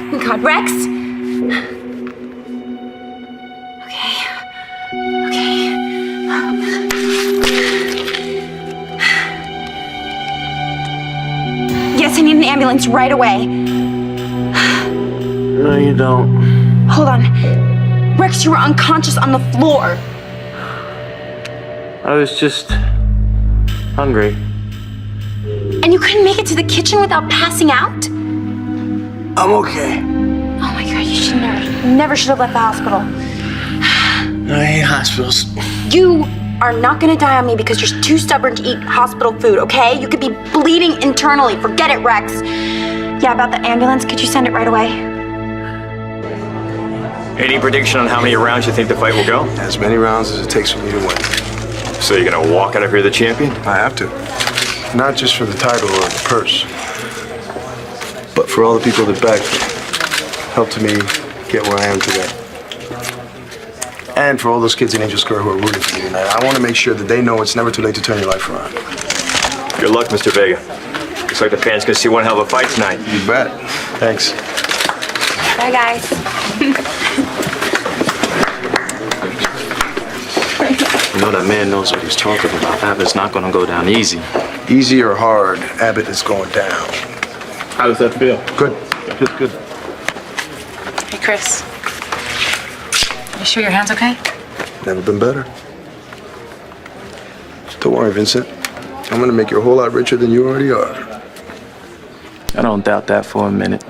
Oh God, Rex! Okay. Yes, I need an ambulance right away. No, you don't. Hold on. Rex, you were unconscious on the floor. I was just hungry. And you couldn't make it to the kitchen without passing out? I'm okay. Oh my God, you should never should have left the hospital. I hate hospitals. You are not gonna die on me because you're too stubborn to eat hospital food, okay? You could be bleeding internally. Forget it, Rex. Yeah, about the ambulance, could you send it right away? Any prediction on how many rounds you think the fight will go? As many rounds as it takes for me to win. So you're gonna walk out of here the champion? I have to. Not just for the title or the purse, but for all the people that backed me, helped me get where I am today. And for all those kids in Angel Square who are rooting for me tonight. I want to make sure that they know it's never too late to turn your life around. Good luck, Mr. Vega. Looks like the fans gonna see one hell of a fight tonight. You bet. Thanks. Bye, guys. You know that man knows what he's talking about. Abbott's not gonna go down easy. Easy or hard, Abbott is going down. How does that feel? Good. Good. Hey, Chris. You sure your hand's okay? Never been better. Don't worry, Vincent. I'm gonna make you a whole lot richer than you already are. I don't doubt that for a minute.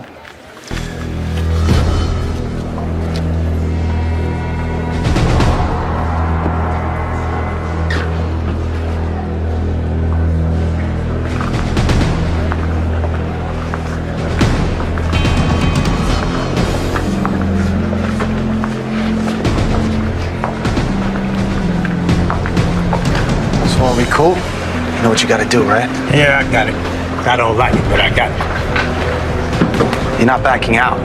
So are we cool? You know what you gotta do, right? Yeah, I got it. I don't like it, but I got it. You're not backing out.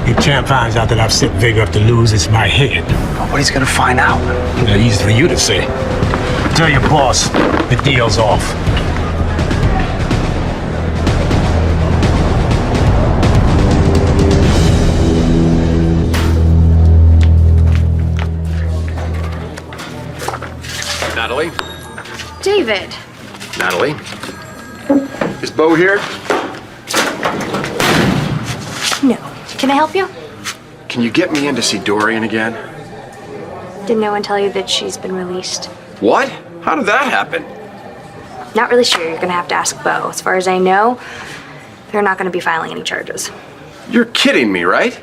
If Champ finds out that I've set Vega up to lose, it's my head. Nobody's gonna find out. Easy for you to say. Tell your boss the deal's off. Natalie? David. Natalie? Is Bo here? No. Can I help you? Can you get me in to see Dorian again? Did no one tell you that she's been released? What? How did that happen? Not really sure. You're gonna have to ask Bo. As far as I know, they're not gonna be filing any charges. You're kidding me, right?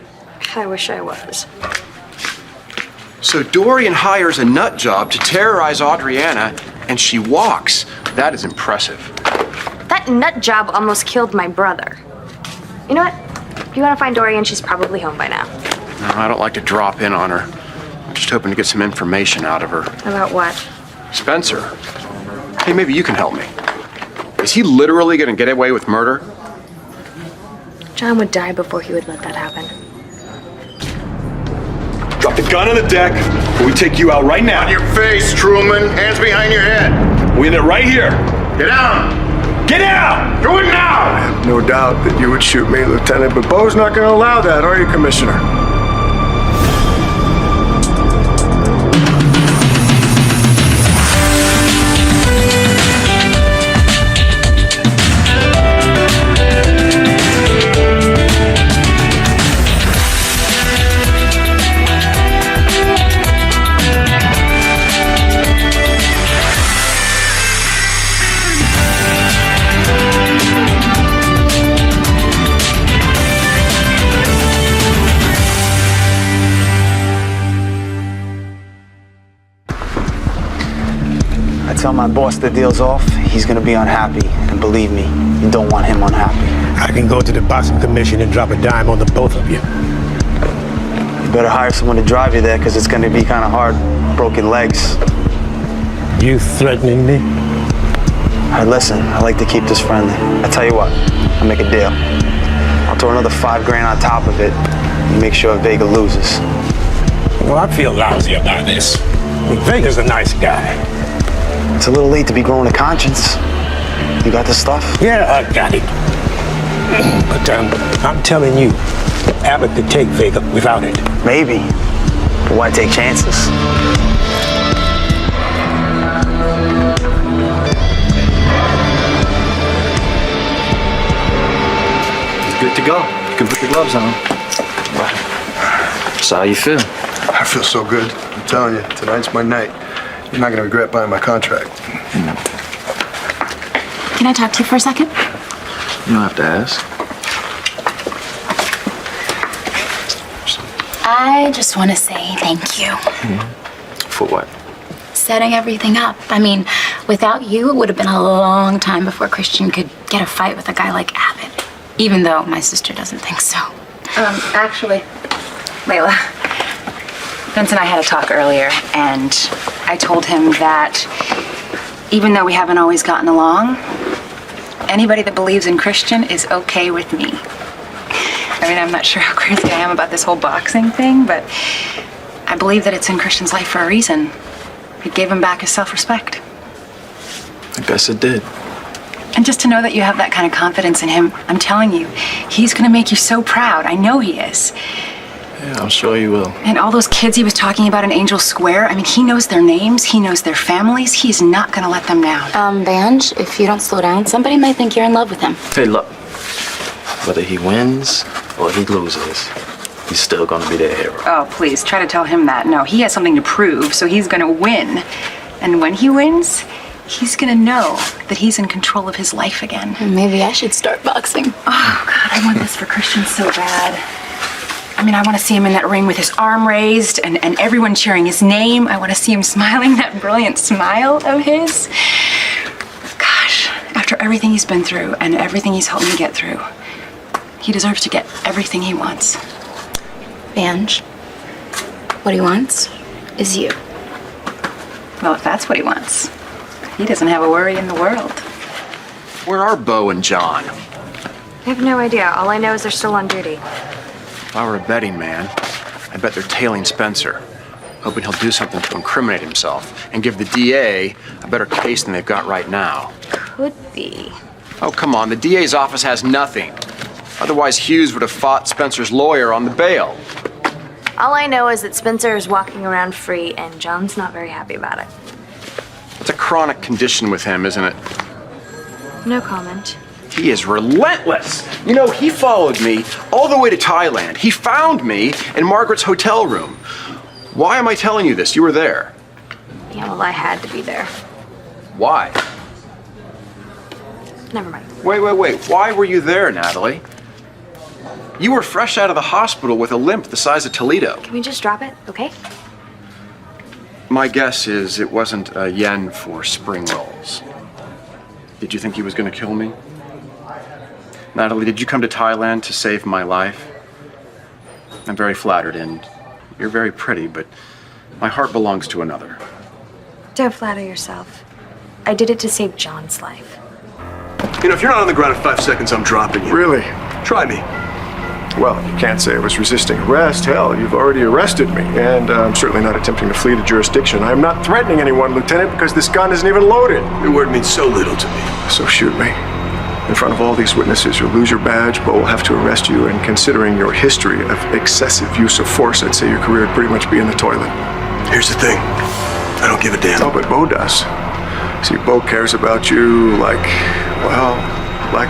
I wish I was. So Dorian hires a nut job to terrorize Adriana, and she walks. That is impressive. That nut job almost killed my brother. You know what? If you want to find Dorian, she's probably home by now. No, I don't like to drop in on her. I'm just hoping to get some information out of her. About what? Spencer. Hey, maybe you can help me. Is he literally gonna get away with murder? John would die before he would let that happen. Drop the gun on the deck, or we take you out right now. On your face, Truman. Hands behind your head. We end it right here. Get down. Get out! Do it now. I have no doubt that you would shoot me, Lieutenant, but Bo's not gonna allow that, are you, Commissioner? Tell my boss the deal's off, he's gonna be unhappy. And believe me, you don't want him unhappy. I can go to the boxing commission and drop a dime on the both of you. You better hire someone to drive you there, because it's gonna be kind of hard. Broken legs. You threatening me? All right, listen, I like to keep this friendly. I tell you what, I'll make a deal. I'll throw another $5,000 on top of it and make sure Vega loses. Well, I feel lousy about this. Vega's a nice guy. It's a little late to be growing a conscience. You got the stuff? Yeah, I got it. But I'm telling you, Abbott could take Vega without it. Maybe. But why take chances? Good to go. You can put the gloves on. So how you feel? I feel so good. I'm telling you, tonight's my night. You're not gonna regret buying my contract. Can I talk to you for a second? You don't have to ask. I just want to say thank you. For what? Setting everything up. I mean, without you, it would have been a long time before Christian could get a fight with a guy like Abbott. Even though my sister doesn't think so. Actually, Layla, Vince and I had a talk earlier, and I told him that even though we haven't always gotten along, anybody that believes in Christian is okay with me. I mean, I'm not sure how crazy I am about this whole boxing thing, but I believe that it's in Christian's life for a reason. It gave him back his self-respect. I guess it did. And just to know that you have that kind of confidence in him, I'm telling you, he's gonna make you so proud. I know he is. Yeah, I'm sure you will. And all those kids he was talking about in Angel Square, I mean, he knows their names, he knows their families, he's not gonna let them down. Vange, if you don't slow down, somebody might think you're in love with him. Hey, look. Whether he wins or he loses, he's still gonna be their hero. Oh, please, try to tell him that. No, he has something to prove, so he's gonna win. And when he wins, he's gonna know that he's in control of his life again. Maybe I should start boxing. Oh, God, I want this for Christian so bad. I mean, I want to see him in that ring with his arm raised and everyone cheering his name. I want to see him smiling that brilliant smile of his. Gosh, after everything he's been through and everything he's helped me get through, he deserves to get everything he wants. Vange, what he wants is you. Well, if that's what he wants, he doesn't have a worry in the world. Where are Bo and John? I have no idea. All I know is they're still on duty. If I were a betting man, I bet they're tailing Spencer, hoping he'll do something to incriminate himself and give the DA a better case than they've got right now. Could be. Oh, come on, the DA's office has nothing. Otherwise, Hughes would have fought Spencer's lawyer on the bail. All I know is that Spencer is walking around free, and John's not very happy about it. It's a chronic condition with him, isn't it? No comment. He is relentless. You know, he followed me all the way to Thailand. He found me in Margaret's hotel room. Why am I telling you this? You were there. Yeah, well, I had to be there. Why? Never mind. Wait. Why were you there, Natalie? You were fresh out of the hospital with a limp the size of Toledo. Can we just drop it, okay? My guess is it wasn't a yen for spring rolls. Did you think he was going to kill me? Natalie, did you come to Thailand to save my life? I'm very flattered, and you're very pretty, but my heart belongs to another. Don't flatter yourself. I did it to save John's life. You know, if you're not on the ground in 5 seconds, I'm dropping you. Really? Try me. Well, you can't say I was resisting arrest. Hell, you've already arrested me, and I'm certainly not attempting to flee the jurisdiction. I am not threatening anyone, Lieutenant, because this gun isn't even loaded. Your word means so little to me. So shoot me. In front of all these witnesses, you'll lose your badge, but we'll have to arrest you, and considering your history of excessive use of force, I'd say your career would pretty much be in the toilet. Here's the thing. I don't give a damn. Oh, but Bo does. See, Bo cares about you like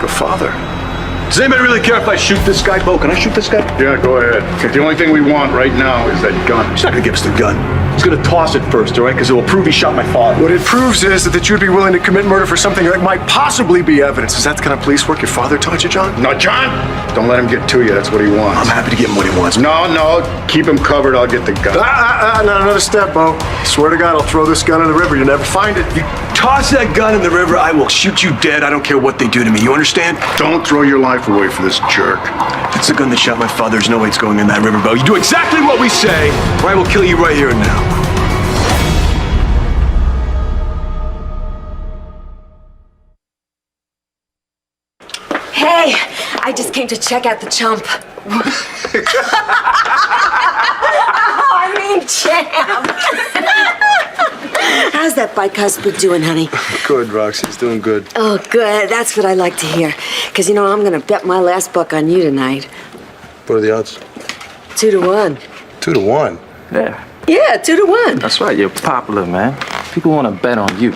a father. Does anybody really care if I shoot this guy, Bo? Can I shoot this guy? Yeah, go ahead. The only thing we want right now is that gun. He's not gonna give us the gun. He's gonna toss it first, all right? Because it will prove he shot my father. What it proves is that you'd be willing to commit murder for something that might possibly be evidence. Is that the kind of police work your father taught you, John? No, John! Don't let him get to you. That's what he wants. I'm happy to give him what he wants. No. Keep him covered. I'll get the gun. Not another step, Bo. Swear to God, I'll throw this gun in the river. You'll never find it. You toss that gun in the river, I will shoot you dead. I don't care what they do to me. You understand? Don't throw your life away for this jerk. That's the gun that shot my father. There's no way it's going in that river, Bo. You do exactly what we say, or I will kill you right here and now. Hey, I just came to check out the chump. I mean, champ. How's that bicuspid doing, honey? Good, Roxy. He's doing good. Oh, good. That's what I like to hear. Because, you know, I'm going to bet my last buck on you tonight. What are the odds? 2 to 1. 2 to 1. Yeah, Yeah, 2 to 1. that's right. You're popular, man. People want to bet on you.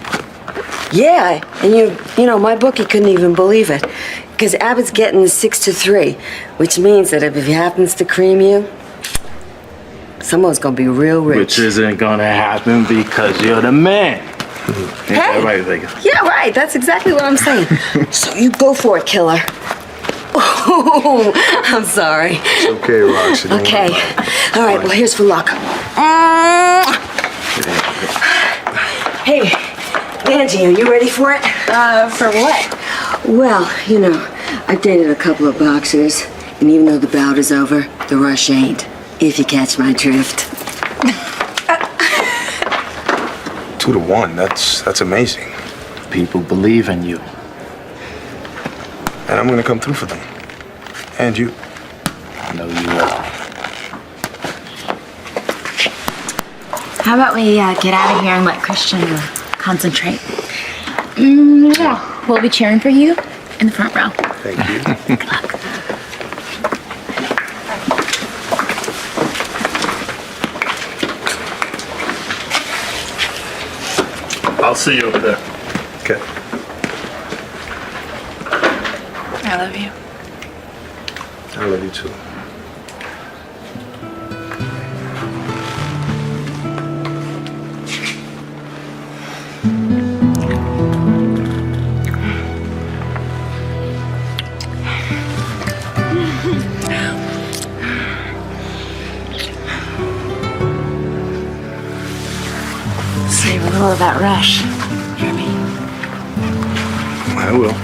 Yeah, and you know, my bookie couldn't even believe it. Because Abbott's getting 6 to 3, which means that if he happens to cream you, someone's going to be real rich. Which isn't gonna happen because you're the man. Ain't that right, Vega? Yeah, right. That's exactly what I'm saying. So you go for it, killer. Oh, I'm sorry. It's okay, Roxy. Don't Okay. worry about it. All right, well, here's for luck. Hey, Angie, are you ready for it? For what? Well, you know, I've dated a couple of boxers, and even though the bout is over, the rush ain't, if you catch my drift. 2 to 1. That's amazing. People believe in you. And I'm gonna come through for them. And you. I know you will. How about we get out of here and let Christian concentrate? Mwah. We'll be cheering for you in the front row. Thank you. Good luck. I'll see you over there. Okay. I love you. I love you too. Save a little of that rush for me. I will.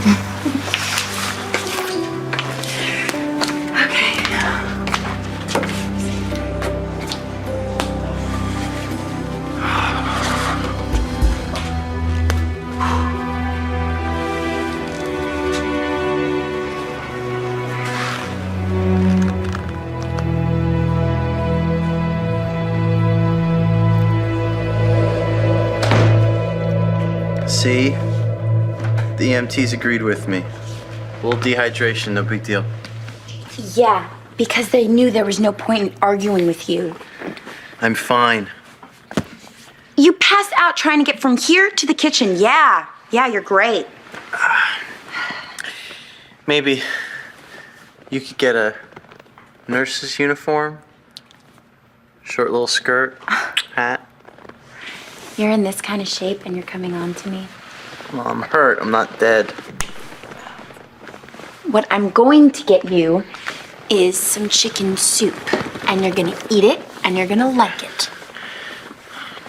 See? The EMTs agreed with me. A little dehydration, no big deal. Yeah, because they knew there was no point in arguing with you. I'm fine. You passed out trying to get from here to the kitchen. Yeah, you're great. Maybe you could get a nurse's uniform, short little skirt, hat. You're in this kind of shape and you're coming on to me. Well, I'm hurt. I'm not dead. What I'm going to get you is some chicken soup. And you're gonna eat it and you're gonna like it.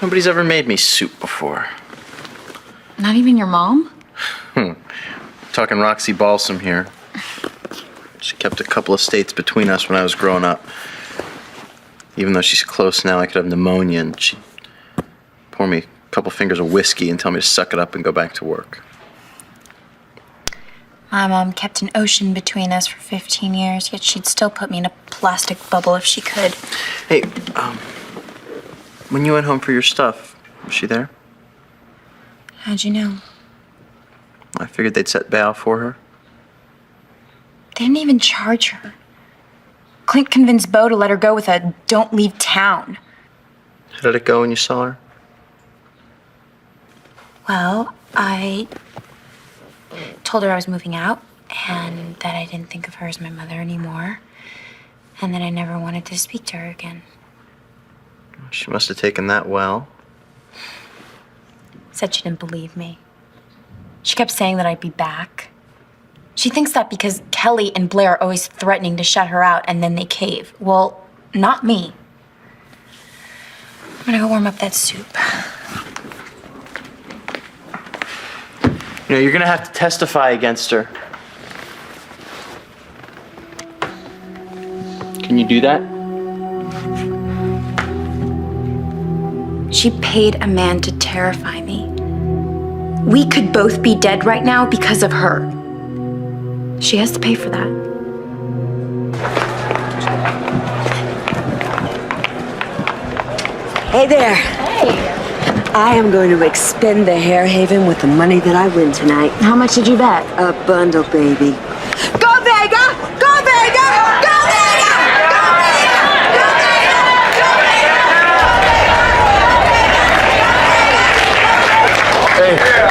Nobody's ever made me soup before. Not even your mom? Talking Roxy Balsam here. She kept a couple of states between us when I was growing up. Even though she's close now, I could have pneumonia, and she'd pour me a couple fingers of whiskey and tell me to suck it up and go back to work. My mom kept an ocean between us for 15 years, yet she'd still put me in a plastic bubble if she could. Hey, when you went home for your stuff, was she there? How'd you know? I figured they'd set bail for her. They didn't even charge her. Clint convinced Bo to let her go with a "don't leave town." How did it go when you saw her? Well, I told her I was moving out and that I didn't think of her as my mother anymore and that I never wanted to speak to her again. She must have taken that well. Said she didn't believe me. She kept saying that I'd be back. She thinks that because Kelly and Blair are always threatening to shut her out and then they cave. Well, not me. I'm gonna go warm up that soup. You know, you're gonna have to testify against her. Can you do that? She paid a man to terrify me. We could both be dead right now because of her. She has to pay for that. Hey there. Hey. I am going to expend the Hair Haven with the money that I win tonight. How much did you bet? A bundle, baby. Go Vega! Go Vega! Go Vega! Go Vega! Go Vega! Go Vega!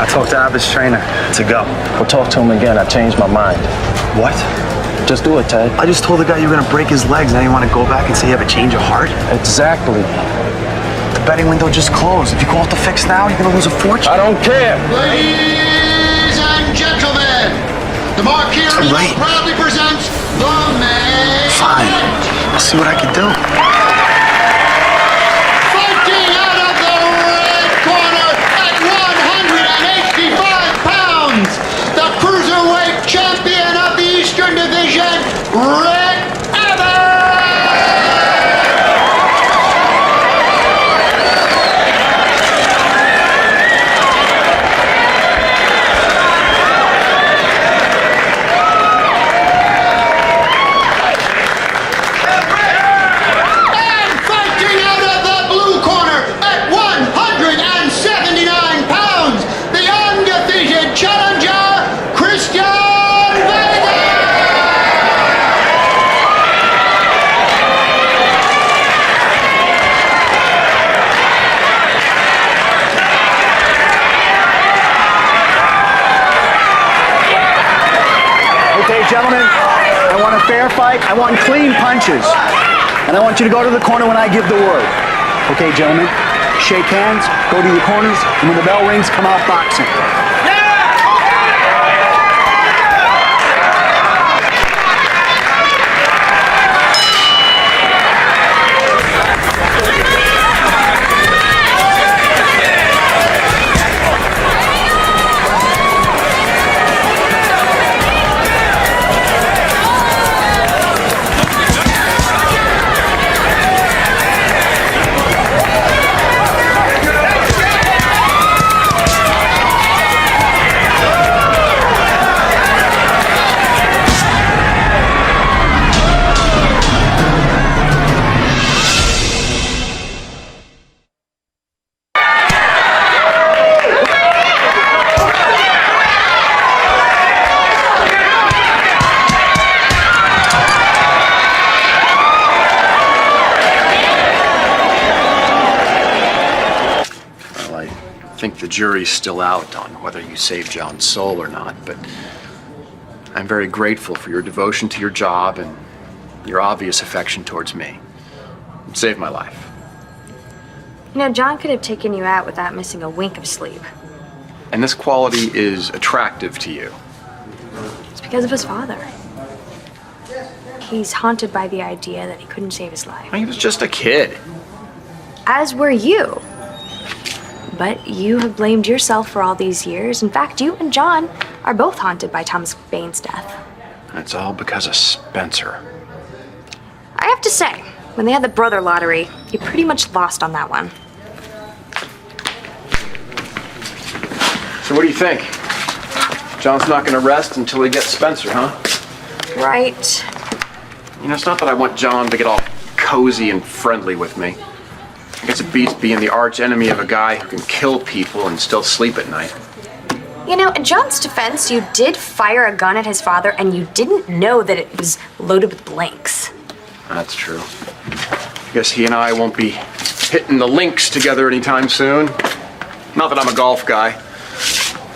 I talked to Abbott's trainer to go. We'll talk to him again. I changed my mind. What? Just do it, Ted. I just told the guy you were gonna break his legs. Now you want to go back and say you have a change of heart? Exactly. The betting window just closed. If you call it the fix now, you're gonna lose a fortune. I don't care. Ladies and gentlemen, the Marquee Too late. proudly presents the main Fine. event. I'll see what I can do. Fighting out of the red corner at 185 pounds, the cruiserweight champion of the Eastern Division, Rick Evans! And fighting out of the blue corner at 179 pounds, the undefeated challenger, Christian Vega! Okay, gentlemen, I want a fair fight. I want clean punches. And I want you to go to the corner when I give the word. Okay, gentlemen, shake hands, go to your corners, and when the bell rings, come out boxing. Well, I think the jury's still out on whether you saved John's soul or not, but I'm very grateful for your devotion to your job and your obvious affection towards me. It saved my life. You know, John could have taken you out without missing a wink of sleep. And this quality is attractive to you. It's because of his father. He's haunted by the idea that he couldn't save his life. He was just a kid. As were you. But you have blamed yourself for all these years. In fact, you and John are both haunted by Thomas Bain's death. It's all because of Spencer. I have to say, when they had the brother lottery, you pretty much lost on that one. So what do you think? John's not gonna rest until he gets Spencer, huh? Right. You know, it's not that I want John to get all cozy and friendly with me. I guess it beats being the arch enemy of a guy who can kill people and still sleep at night. You know, in John's defense, you did fire a gun at his father and you didn't know that it was loaded with blanks. That's true. I guess he and I won't be hitting the links together anytime soon. Not that I'm a golf guy.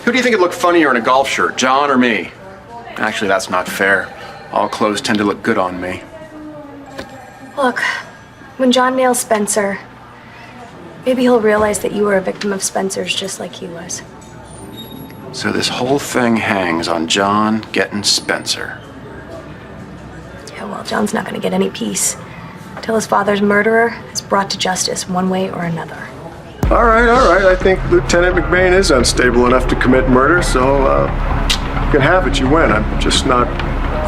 Who do you think would look funnier in a golf shirt, John or me? Actually, that's not fair. All clothes tend to look good on me. Look, when John nails Spencer, maybe he'll realize that you were a victim of Spencer's just like he was. So this whole thing hangs on John getting Spencer. Yeah, well, John's not gonna get any peace till his father's murderer is brought to justice one way or another. All right. I think Lieutenant McBain is unstable enough to commit murder, so you can have it. You win. I'm just not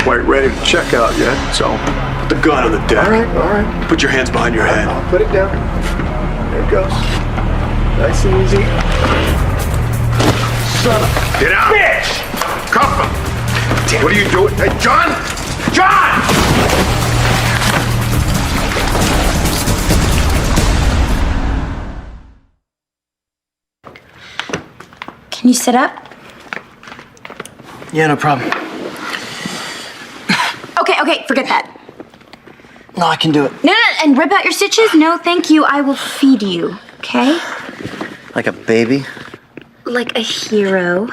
quite ready to check out yet, so. Put the gun on the deck. All right. Put your hands behind your head. I'll put it down. There it goes. Nice and easy. Son of Get out! Bitch! Cuff him! What are you doing? Hey, John! John! Can you sit up? Yeah, no problem. Okay, forget that. No, I can do it. No, and rip out your stitches? No, thank you. I will feed you, okay? Like a baby? Like a hero.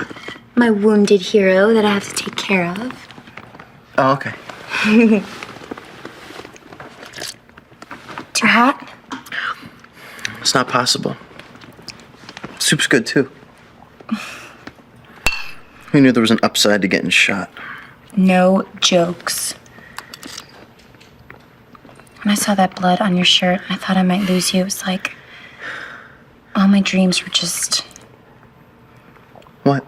My wounded hero that I have to take care of. Oh, okay. Too hot? It's not possible. Soup's good, too. Who knew there was an upside to getting shot? No jokes. When I saw that blood on your shirt, I thought I might lose you. It was like all my dreams were just What?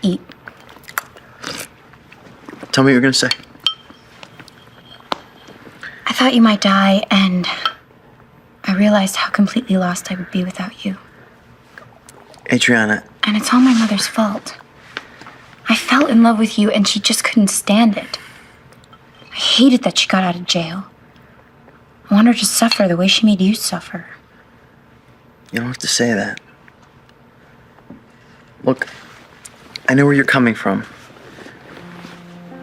eat. Tell me what you're gonna say. I thought you might die, and I realized how completely lost I would be without you. Adriana, And it's all my mother's fault. I fell in love with you, and she just couldn't stand it. I hated that she got out of jail. I want her to suffer the way she made you suffer. you don't have to say that. Look, I know where you're coming from.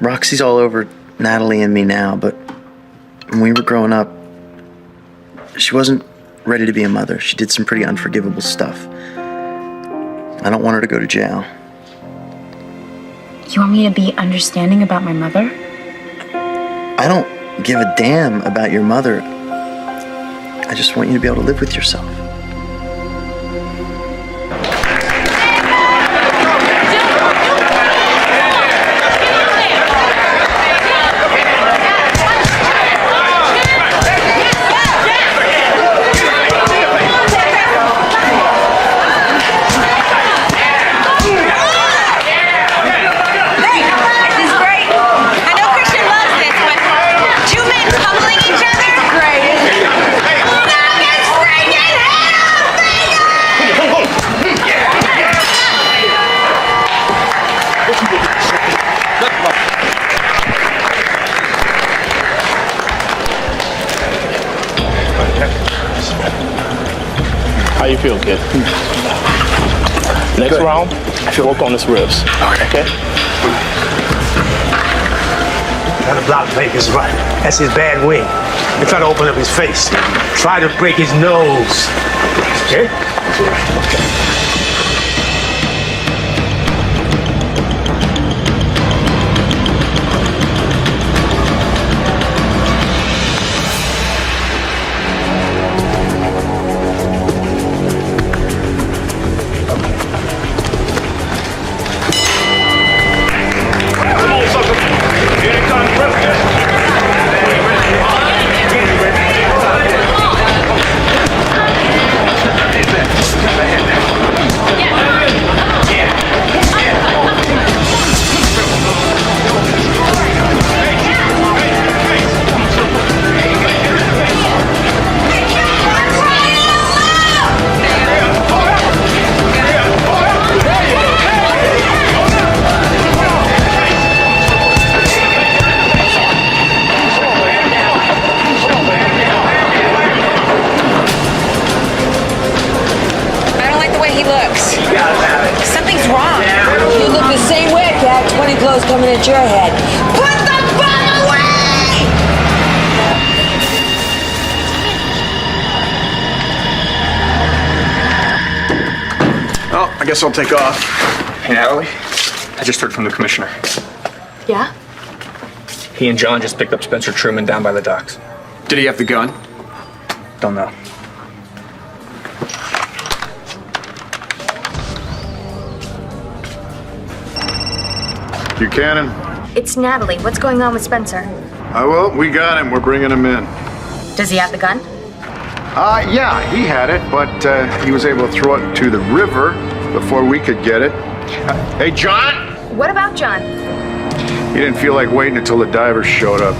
Roxy's all over Natalie and me now, but when we were growing up, she wasn't ready to be a mother. She did some pretty unforgivable stuff. I don't want her to go to jail. You want me to be understanding about my mother? I don't give a damn about your mother. I just want you to be able to live with yourself. How you feel, kid? Next round, work on his ribs. Okay? Try to block Baker's right. That's his bad wing. You try to open up his face. Try to break his nose. Okay? Coming at your head. Put the gun away! Well, I guess I'll take off. Hey, Natalie, I just heard from the commissioner. Yeah? He and John just picked up Spencer Truman down by the docks. Did he have the gun? Don't know. Buchanan? It's Natalie. What's going on with Spencer? Well, we got him. We're bringing him in. Does he have the gun? Yeah, he had it, but he was able to throw it to the river before we could get it. Hey, John? What about John? He didn't feel like waiting until the divers showed up.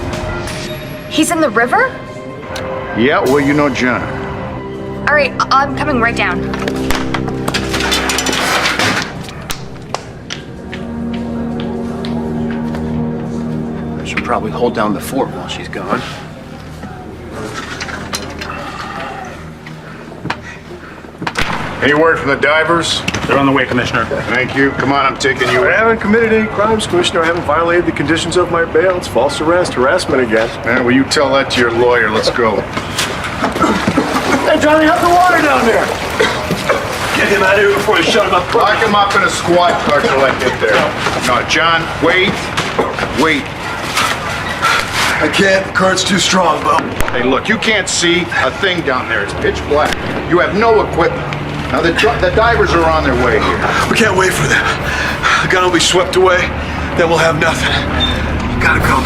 He's in the river? Yeah, well, you know John. All right, I'm coming right down. I should probably hold down the fort while she's gone. Any word from the divers? They're on the way, Commissioner. Thank you. Come on, I'm taking you I in. haven't committed any crimes, Commissioner. I haven't violated the conditions of my bail. It's false arrest, harassment again. Man, will you tell that to your lawyer? Let's go. Hey, Johnny, how's the water down there? Get him out of here before he shut him up. Lock him up in a squad car till I get there. No, John, wait. Wait. I can't. The current's too strong, Bo. Hey, look, you can't see a thing down there. It's pitch black. You have no equipment. Now, the divers are on their way here. We can't wait for them. The gun will be swept away, then we'll have nothing. Gotta go,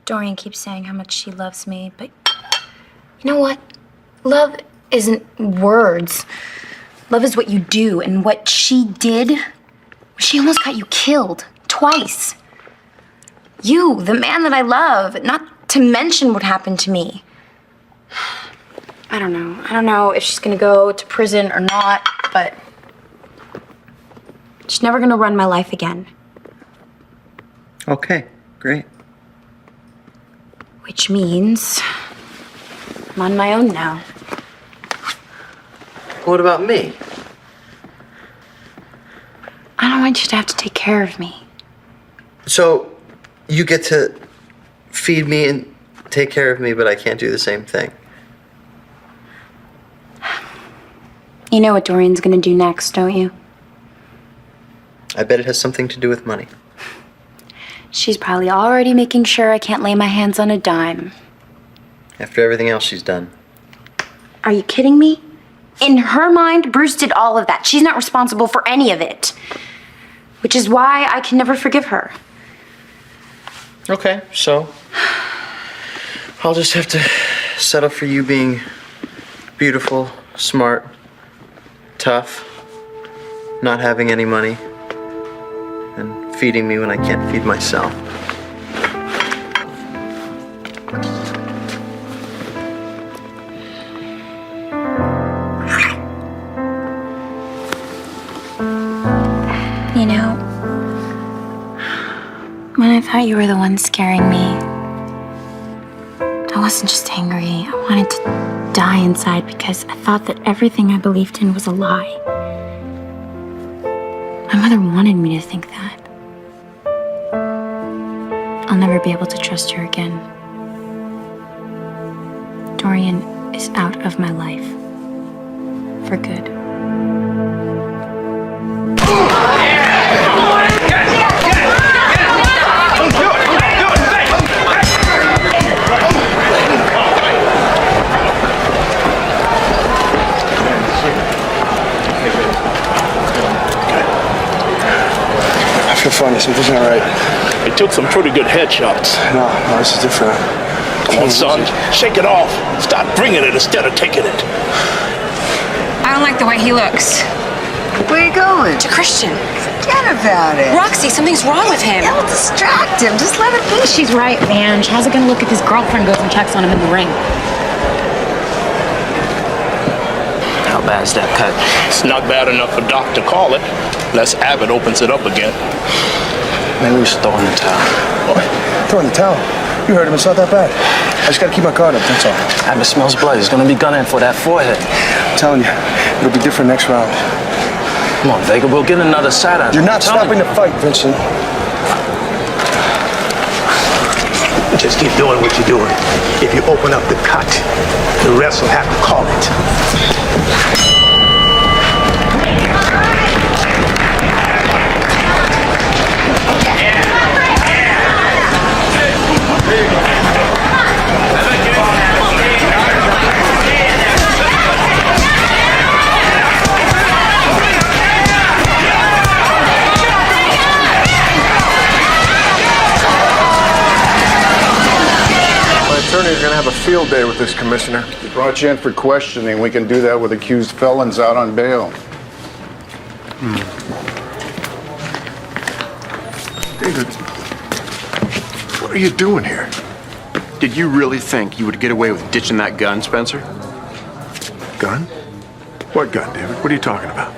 Dorian keeps saying how much she loves me, but you know what? Love isn't words. Love is what you do, and what she did, she almost got you killed twice. You, the man that I love, not to mention what happened to me. I don't know. I don't know if she's gonna go to prison or not, but she's never gonna run my life again. Okay, great. Which means I'm on my own now. What about me? I don't want you to have to take care of me. So, you get to feed me and take care of me, but I can't do the same thing. You know what Dorian's gonna do next, don't you? I bet it has something to do with money. She's probably already making sure I can't lay my hands on a dime. After everything else she's done. Are you kidding me? In her mind, Bruce did all of that. She's not responsible for any of it. Which is why I can never forgive her. Okay, so I'll just have to settle for you being beautiful, smart, tough, not having any money, and feeding me when I can't feed myself. You know, when I thought you were the one scaring me, I wasn't just angry. I wanted to die inside because I thought that everything I believed in was a lie. My mother wanted me to think that. I'll never be able to trust her again. Dorian is out of my life. For good. I feel funny. Something's not right. They took some pretty good headshots. No, this is different. Come on, son. Shake it off. Stop bringing it instead of taking it. I don't like the way he looks. Where you going? To Christian. Forget about it. Roxy, something's wrong with him. It'll distract him. Just let it be. She's right, man. How's it gonna look if his girlfriend goes and checks on him in the ring? How bad is that cut? It's not bad enough for Doc to call it, unless Abbott opens it up again. Maybe we should throw in the towel. What? Throw in the towel. You heard him. It's not that bad. I just gotta keep my guard up. That's all. Abbott smells blood. He's gonna be gunning for that forehead. I'm telling you, it'll be different next round. Come on, Vega. We'll get another shot at him. You're not stopping the fight, Vincent. Just keep doing what you're doing. If you open up the cut, the rest will have to call it. Attorney's gonna have a field day with this commissioner. We brought you in for questioning. We can do that with accused felons out on bail. David, what are you doing here? Did you really think you would get away with ditching that gun, Spencer? Gun? What gun, David? What are you talking about?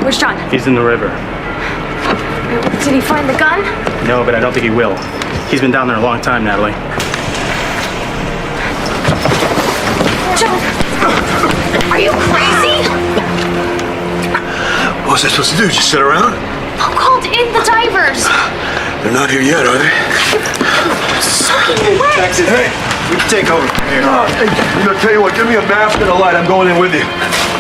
Where's John? He's in the river. Did he find the gun? No, but I don't think he will. He's been down there a long time, Natalie. John! Are you crazy? What was I supposed to do? Just sit around? Who called in the divers? They're not here yet, are they? Soaking wet! Hey, we can take over from here. Tell you what, give me a mask and a light. I'm going in with you.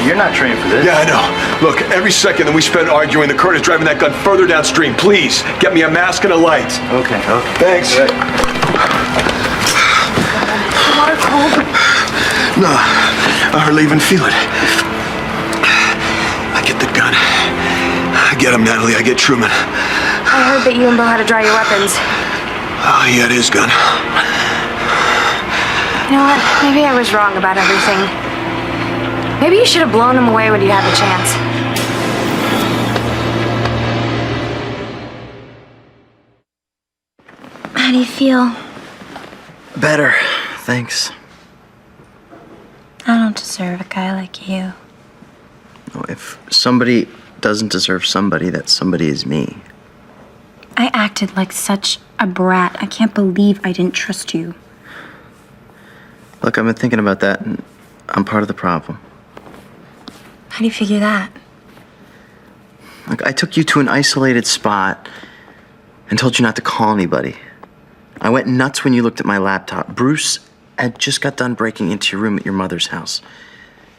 You're not trained for this. Yeah, I know. Look, every second that we spend arguing, the current is driving that gun further downstream. Please, get me a mask and a light. Okay. Thanks. Water cold? No, I hardly even feel it. I get the gun. I get him, Natalie. I get Truman. I heard that you and Bill had to dry your weapons. Oh, he had his gun. You know what? Maybe I was wrong about everything. Maybe you should have blown him away when you had the chance. How do you feel? Better, thanks. I don't deserve a guy like you. If somebody doesn't deserve somebody, that somebody is me. I acted like such a brat. I can't believe I didn't trust you. Look, I've been thinking about that, and I'm part of the problem. How do you figure that? Look, I took you to an isolated spot and told you not to call anybody. I went nuts when you looked at my laptop. Bruce had just got done breaking into your room at your mother's house.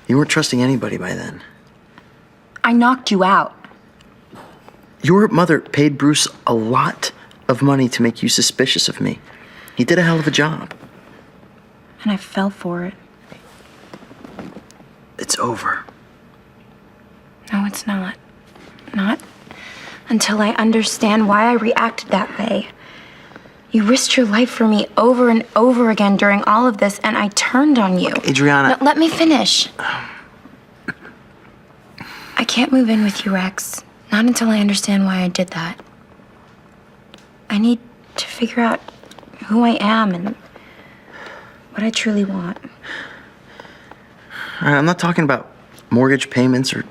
You weren't trusting anybody by then. I knocked you out. Your mother paid Bruce a lot of money to make you suspicious of me. He did a hell of a job. And I fell for it. It's over. No, it's not. Not until I understand why I reacted that way. You risked your life for me over and over again during all of this, and I turned on you. Adriana. No, let me finish. I can't move in with you, Rex. Not until I understand why I did that. I need to figure out who I am and what I truly want. All right, I'm not talking about mortgage payments or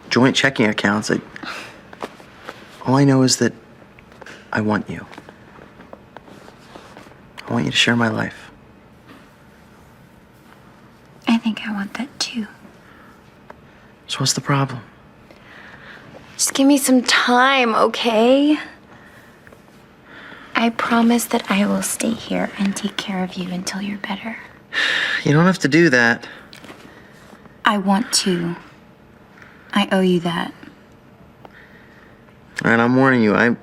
joint checking accounts. All I know is that I want you. I want you to share my life. I think I want that too. So what's the problem? Just give me some time, okay? I promise that I will stay here and take care of you until you're better. You don't have to do that. I want to. I owe you that. All right, I'm warning you. I'm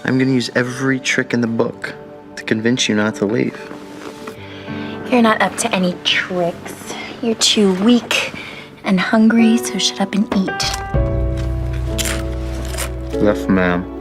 gonna use every trick in the book to convince you not to leave. You're not up to any tricks. You're too weak and hungry, so shut up and eat. Yes, ma'am.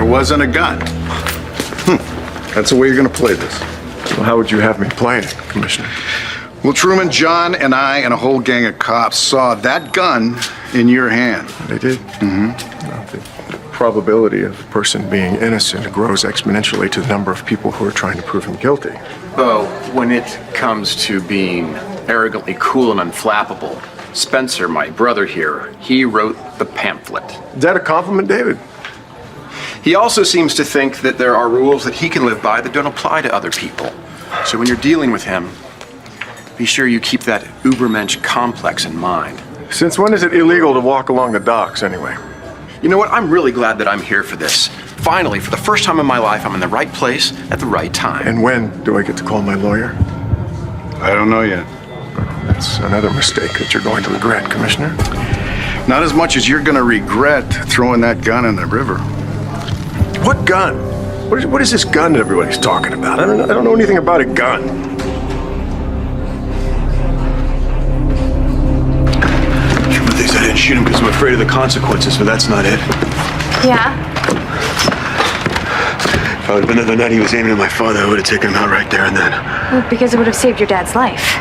Wasn't a gun. That's the way you're gonna play this. Well, how would you have me play it, Commissioner? Well, Truman, John, and I, and a whole gang of cops saw that gun in your hand. They did? Well, the probability of a person being innocent grows exponentially to the number of people who are trying to prove him guilty. Oh, when it comes to being arrogantly cool and unflappable, Spencer, my brother here, he wrote the pamphlet. Is that a compliment, David? He also seems to think that there are rules that he can live by that don't apply to other people. So when you're dealing with him, be sure you keep that Ubermensch complex in mind. Since when is it illegal to walk along the docks, anyway? You know what? I'm really glad that I'm here for this. Finally, for the first time in my life, I'm in the right place at the right time. And when do I get to call my lawyer? I don't know yet. That's another mistake that you're going to regret, Commissioner. Not as much as you're gonna regret throwing that gun in the river. What gun? What is this gun that everybody's talking about? I don't know anything about a gun. Truth is, I didn't shoot him because I'm afraid of the consequences, but that's not it. Yeah? If I would have been there the night he was aiming at my father, I would have taken him out right there and then. Well, because it would have saved your dad's life.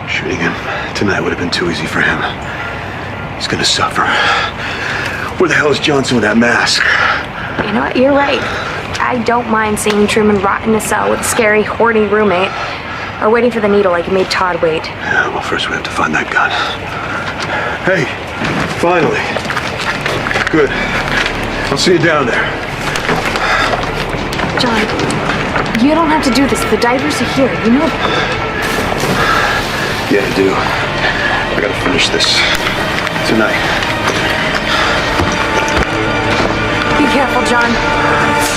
Shooting him tonight would have been too easy for him. He's gonna suffer. Where the hell is Johnson with that mask? You know what? You're right. I don't mind seeing Truman rot in a cell with a scary, horny roommate. Or waiting for the needle like you made Todd wait. Yeah, well, first we have to find that gun. Hey, finally. Good. I'll see you down there. John, you don't have to do this. The divers are here. You know that. Yeah, I do. I gotta finish this tonight. Be careful, John.